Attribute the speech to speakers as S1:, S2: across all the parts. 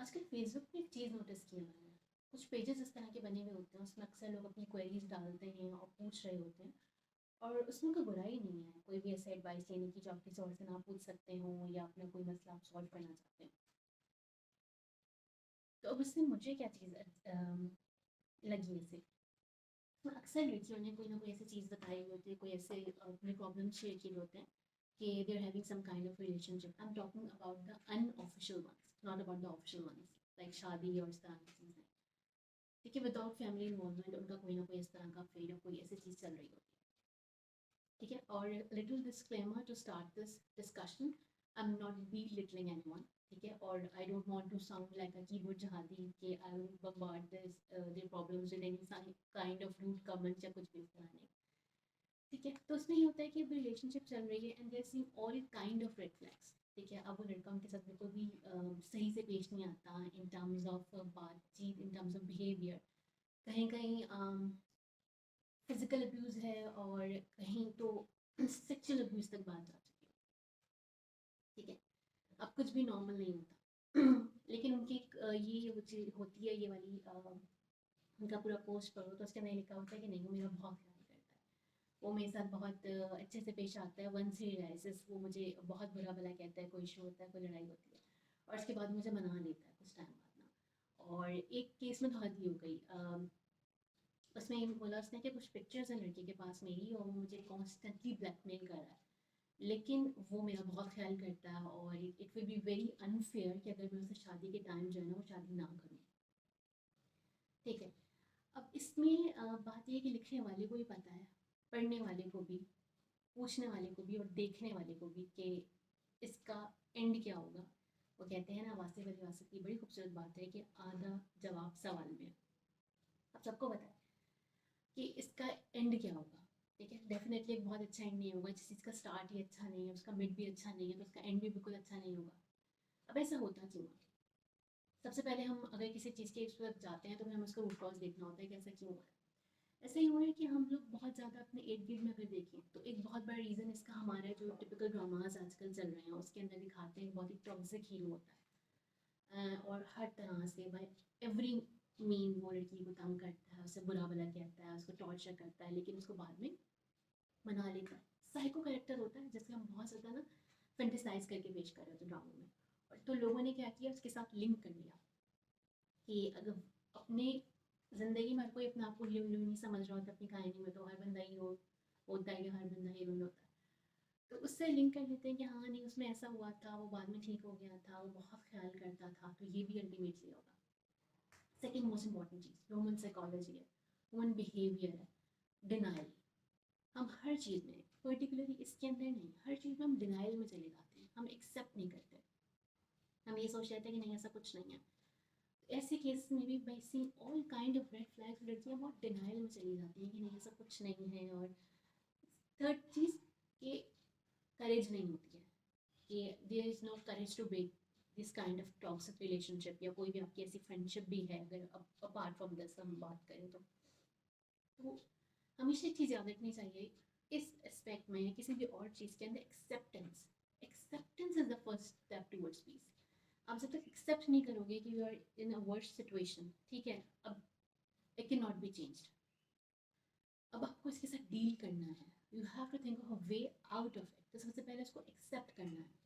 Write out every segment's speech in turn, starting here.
S1: आजकल फेसबुक पे एक चीज़ नोटिस की है मैंने। कुछ पेजेस इस तरह के बने हुए होते हैं, उसमें अक्सर लोग अपनी क्वेरीज डालते हैं और पूछ रहे होते हैं। और उसमें कोई बुराई नहीं है, कोई भी ऐसे एडवाइस लेने की जो आप किसी और से ना पूछ सकते हो, या अपना कोई मसला आप सॉल्व करना चाहते हो। तो अब इससे मुझे क्या चीज़ लगी इसे, तो अक्सर लड़कियों ने कोई ना कोई ऐसी चीज़ बताई होती है, कोई ऐसे अपने प्रॉब्लम शेयर किए होते हैं कि they are having some kind of relationship. I am talking about the unofficial ones, not about the official ones, like शादी और इस तरह की चीज़ें। ठीक है, विदाउट फैमिली इन्वॉल्वमेंट उनका कोई ना कोई इस तरह का अफेयर या कोई ऐसी चीज़ चल रही होती है। ठीक है, और little disclaimer to start this discussion, I am not belittling anyone. ठीक है, और I don't want to sound like a keyboard जहादी कि I will bombard this their problems with any kind of rude comments या कुछ भी इस तरह नहीं। ठीक है, तो उसमें ये होता है कि रिलेशनशिप चल रही है and they're seeing all kind of red flags. ठीक है, अब वो लड़का उनके साथ बिल्कुल भी सही से पेश नहीं आता इन टर्म्स ऑफ बातचीत, इन टर्म्स ऑफ बिहेवियर। कहीं कहीं फिजिकल अब्यूज़ है, और कहीं तो सेक्सुअल अब्यूज़ तक बात जा चुकी है। ठीक है, अब कुछ भी नॉर्मल नहीं होता। लेकिन उनकी एक ये वो चीज़ होती है, ये वाली उनका पूरा पोस्ट पढ़ो तो उसके अंदर लिखा होता है कि नहीं, वो मेरा बहुत ख्याल करता है, वो मेरे साथ बहुत अच्छे से पेश आता है, वंस ही रियलाइजेस वो मुझे बहुत बुरा भला कहता है, कोई इशू होता है, कोई लड़ाई होती है, और उसके बाद मुझे मना लेता है कुछ टाइम बाद ना। और एक केस में तो हद ही हो गई। उसमें ये बोला उसने कि कुछ पिक्चर्स हैं लड़के के पास मेरी, और वो मुझे कॉन्स्टेंटली ब्लैकमेल कर रहा है, लेकिन वो मेरा बहुत ख्याल करता है, और it will be very unfair कि अगर मैं उससे शादी के टाइम जो है ना वो शादी ना करूँ। ठीक है, अब इसमें बात ये है कि लिखने वाले को भी पता है, पढ़ने वाले को भी, पूछने वाले को भी, और देखने वाले को भी, कि इसका एंड क्या होगा। वो कहते हैं ना, वासे वाली वासे की बड़ी खूबसूरत बात है कि आधा जवाब सवाल में है। अब सबको पता है कि इसका एंड क्या होगा। ठीक है, डेफिनेटली एक बहुत अच्छा एंड नहीं होगा। जिस चीज़ का स्टार्ट ही अच्छा नहीं है, उसका मिड भी अच्छा नहीं है, तो उसका एंड भी बिल्कुल अच्छा नहीं होगा। अब ऐसा होता क्यों है? सबसे पहले हम अगर किसी चीज़ के तरफ जाते हैं तो हमें उसका रूट कॉज देखना होता है कि ऐसा क्यों हुआ है। ऐसा ही हुआ है कि हम लोग बहुत ज़्यादा अपने इर्द गिर्द में अगर देखें तो एक बहुत बड़ा रीज़न इसका हमारा जो टिपिकल ड्रामाज आजकल चल रहे हैं उसके अंदर दिखाते हैं बहुत ही टॉक्सिक हीरो होता है। और हर तरह से बाय एवरी मीन वो लड़की को तंग करता है, उसे बुरा भला कहता है, उसको टॉर्चर करता है, लेकिन उसको बाद में मना लेता है। साइको कैरेक्टर होता है जिससे हम बहुत ज़्यादा ना फेंटिसाइज करके पेश कर रहे होते हैं ड्रामों में। और तो लोगों ने क्या किया, उसके साथ लिंक कर लिया कि अगर अपने ज़िंदगी में हर कोई अपने आप को हीरो हीरोइन नहीं समझ रहा होता, अपनी कहानी में तो हर बंदा हीरो होता है, या हर बंदा हीरोइन होता है। तो उससे लिंक कर लेते हैं कि हाँ नहीं, उसमें ऐसा हुआ था, वो बाद में ठीक हो गया था, वो बहुत ख्याल करता था, तो ये भी अल्टीमेटली होगा। सेकेंड मोस्ट इंपॉर्टेंट चीज़ ह्यूमन साइकोलॉजी है, ह्यूमन बिहेवियर है, डिनाइल। हम हर चीज़ में, पर्टिकुलरली इसके अंदर नहीं, हर चीज़ में हम डिनाइल में चले जाते हैं, हम एक्सेप्ट नहीं करते। हम ये सोच लेते हैं कि नहीं ऐसा कुछ नहीं है। ऐसे केस में भी by seeing all kind of red flags लड़कियां बहुत डिनाइल में चली जाती हैं कि नहीं ऐसा कुछ नहीं है। और थर्ड चीज़, कि करेज नहीं होती है, कि there is no courage to break this kind of toxic relationship, या कोई भी आपकी ऐसी फ्रेंडशिप भी है अगर अपार्ट फ्रॉम दिस हम बात करें तो हमेशा एक चीज़ याद रखनी चाहिए इस एस्पेक्ट में, किसी भी और चीज़ के अंदर, acceptance. Acceptance is the first step towards peace. आप जब तक एक्सेप्ट नहीं करोगे कि you are in a worst situation, ठीक है, अब it cannot be changed. अब आपको इसके साथ डील करना है, you have to think of a way out of it. तो सबसे पहले उसको एक्सेप्ट करना है।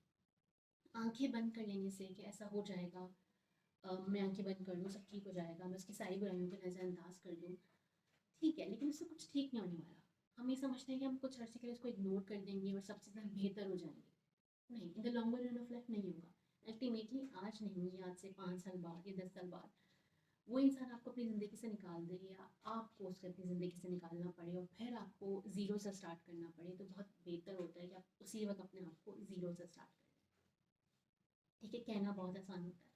S1: आंखें बंद कर लेने से कि ऐसा हो जाएगा, मैं आंखें बंद कर लूँ सब ठीक हो जाएगा, मैं उसकी सारी बुराइयों को नज़रअंदाज कर दूँ, ठीक है, लेकिन उससे कुछ ठीक नहीं होने वाला। हम ये समझते हैं कि हम कुछ अर्से के लिए उसको इग्नोर कर देंगे और सब चीज़ें बेहतर हो जाएंगी। नहीं, in the longer run of life नहीं होगा। अल्टीमेटली आज नहीं, या आज से 5 साल बाद या 10 साल बाद वो इंसान आपको अपनी ज़िंदगी से निकाल दे, या आपको उसको अपनी ज़िंदगी से निकालना पड़े और फिर आपको ज़ीरो से स्टार्ट करना पड़े, तो बहुत बेहतर होता है कि आप उसी वक्त अपने आप को ज़ीरो से स्टार्ट करें। ठीक है, कहना बहुत आसान होता है,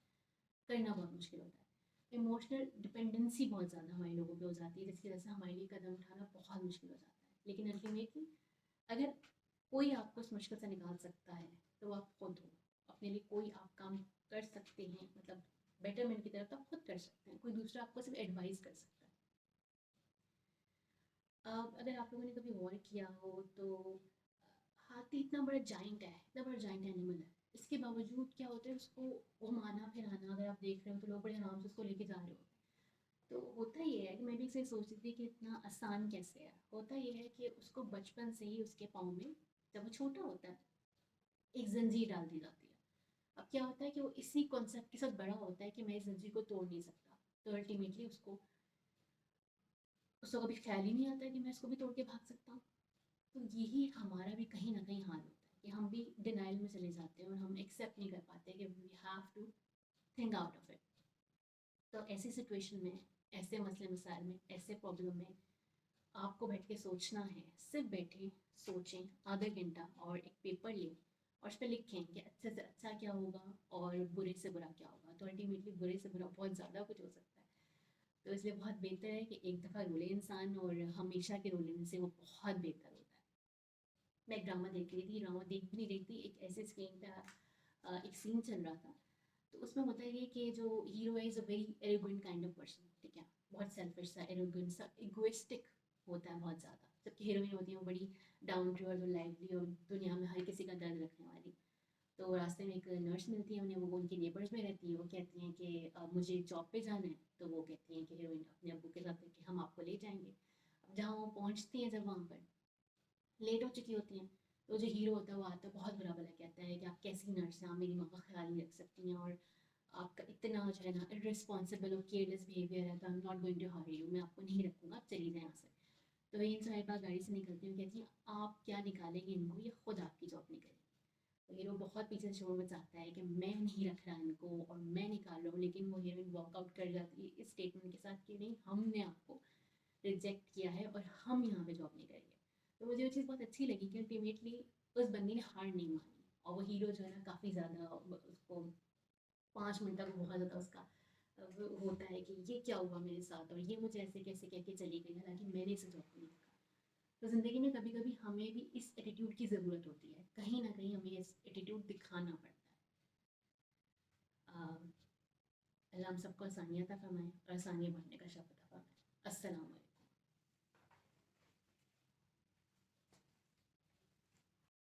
S1: करना बहुत मुश्किल होता है। इमोशनल डिपेंडेंसी बहुत ज़्यादा हमारे लोगों पे हो जाती है, जिसकी वजह से हमारे लिए कदम उठाना बहुत मुश्किल हो जाता है। लेकिन अल्टीमेटली अगर कोई आपको उस मुश्किल से निकाल सकता है तो आप खुद हो। अपने लिए कोई आप काम कर सकते हैं, मतलब बेटरमेंट की तरफ तो आप खुद कर सकते हैं, कोई दूसरा आपको सिर्फ एडवाइस कर सकता है। अगर आप लोगों ने कभी गौर किया हो तो हाथी इतना बड़ा जाइंट है, इतना बड़ा जाइंट एनिमल है, इसके बावजूद क्या होता है, उसको घुमाना फिराना, अगर आप देख रहे हो तो लोग बड़े आराम से उसको लेके जा रहे होते हैं। तो होता ये है कि मैं भी इसे सोचती थी कि इतना आसान कैसे है। होता ये है कि उसको बचपन से ही उसके पाँव में, जब वो छोटा होता है, एक जंजीर डाल दी जाती है। अब क्या होता है कि वो इसी कॉन्सेप्ट के साथ बड़ा होता है कि मैं इस जंजीर को तोड़ नहीं सकता। तो अल्टीमेटली उसको उसको कभी ख्याल ही नहीं आता कि मैं इसको भी तोड़ के भाग सकता हूँ। तो यही हमारा भी कहीं ना कहीं हाल होता है कि हम भी डिनाइल में चले जाते हैं और हम एक्सेप्ट नहीं कर पाते कि we have to think out of it. तो ऐसी सिचुएशन में, ऐसे मसले मसाइल में, ऐसे प्रॉब्लम में आपको बैठ के सोचना है। सिर्फ बैठे सोचें आधा घंटा और एक पेपर लें और उस पर लिखें कि अच्छे से अच्छा क्या होगा और बुरे से बुरा क्या होगा। तो अल्टीमेटली बुरे से बुरा बहुत ज़्यादा कुछ हो सकता है। तो इसलिए बहुत बेहतर है कि एक दफ़ा रोले इंसान, और हमेशा के रोने से वो बहुत बेहतर होता है। मैं एक ड्रामा देख रही थी, ड्रामा देख भी नहीं रही थी, एक ऐसे स्क्रीन पे एक सीन चल रहा था। तो उसमें होता है ये कि जो हीरो है is a very arrogant kind of person, ठीक है, बहुत सेल्फिश सा, एरोगेंट सा, इगोइस्टिक होता है बहुत ज़्यादा। जबकि हीरोइन होती है वो बड़ी डाउन टू अर्थ और लाइवली और दुनिया में हर किसी का दर्द रखने वाली। तो रास्ते में एक नर्स मिलती है उन्हें, वो उनकी नेबर्स में रहती है। वो कहती हैं कि मुझे जॉब पे जाना है। तो वो कहती हैं कि हीरोइन अपने अब्बू के साथ कि हम आपको ले जाएंगे। अब जहाँ वो पहुँचती हैं, जब वहाँ पर लेट हो चुकी होती हैं, तो जो हीरो होता है वो आता है, बहुत बुरा भला कहता है कि आप कैसी नर्स हैं, आप मेरी माँ का ख्याल नहीं रख सकती हैं, और आपका इतना जो है ना इररिस्पॉन्सिबल और केयरलेस बिहेवियर है, तो I am not going to hire you, मैं आपको नहीं रखूँगा, आप चली जाएँ यहाँ से। तो वही साहिबा गाड़ी से निकलती हैं, कहती हैं आप क्या निकालेंगे इनको, ये खुद आपकी जॉब निकलेगी। तो हीरो बहुत पीछे से शोर मचाता है कि मैं नहीं रख रहा इनको और मैं निकाल रहा हूँ, लेकिन वो हीरोइन वॉकआउट कर जाती है इस स्टेटमेंट के साथ कि नहीं, हमने आपको रिजेक्ट किया है और हम यहाँ पे जॉब नहीं करेंगे। तो मुझे वो चीज़ बहुत अच्छी लगी कि अल्टीमेटली उस बंदी ने हार नहीं मानी, और वो हीरो जो है ना काफ़ी ज़्यादा उसको 5 मिनट तक बहुत ज़्यादा उसका वो होता है कि ये क्या हुआ मेरे साथ, और ये मुझे ऐसे कैसे कह के चली गई, हालांकि मैंने इसे जॉब नहीं रखा। तो ज़िंदगी में कभी कभी हमें भी इस एटीट्यूड की ज़रूरत होती है, कहीं ना कहीं हमें इस एटीट्यूड दिखाना पड़ता है। अल्लाह हम सबको आसानियत अता फरमाए और आसानियाँ बढ़ने का शब्द अता फरमाए। अस्सलाम वालेकुम।